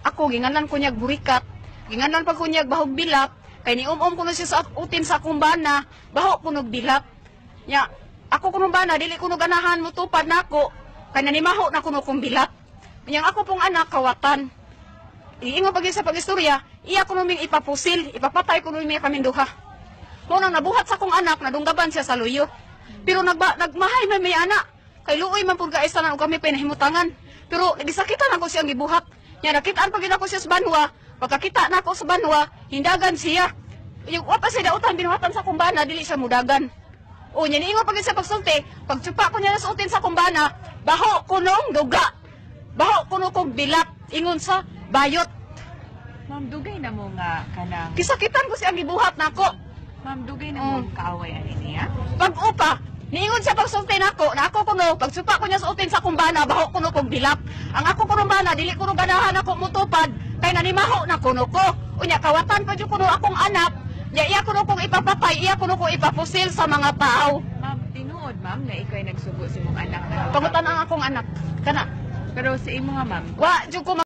Ako ginganan ko niyag burikat, ginganan pa ko niyag bahog bilak, kay ni ko na siya sa utin sa akong bana, baho ko bilak. Nya, ako kuno bana, dili ko ganahan mo tupad nako, kay nanimaho na kuno kong bilak. Yang ako pong anak kawatan. Iingon pag sa pag-istorya, iya ko numing ipapusil, ipapatay ko numing kaming duha. Mo nang nabuhat sa akong anak, nadunggaban siya sa luyo. Pero nagmahay man may anak. Kay luoy man pud kaisa na kami pinahimutangan. Pero gisakitan ako siyang gibuhat. Nya nakitaan pag ako siya sa banwa, pagkakita na ako sa banwa, hindagan siya. Yung wa pa siya dautan binuhatan sa kumbana, dili siya mudagan. O nya niingon pag sa pagsulti, pagtsupa ko niya sa utin sa kumbana, baho kunong duga. Baho kuno kog bilak ingon sa bayot. Ma'am, dugay na mo nga kanang... Kisakitan ko siyang gibuhat nako. Ma'am, dugay na mo kaaway ani niya? Pag-upa, niingon siya pagsulti nako, na ako kuno, pagsupa ko niya sa utin sa kumbana, baho kuno kog bilak. Ang ako kuno bana, dili kuno ganahan ako mutupad, kay nanimaho na kuno ko. Unya, kawatan pa dyan kuno akong anak, iya kuno kong ipapatay, iya kuno kong ipapusil sa mga tao. Ma'am, tinuod ma'am na ikaw ay nagsugo sa imong anak na... Pangutan ang akong anak, kana. Pero sa imo nga ma'am, Wa, dyan ko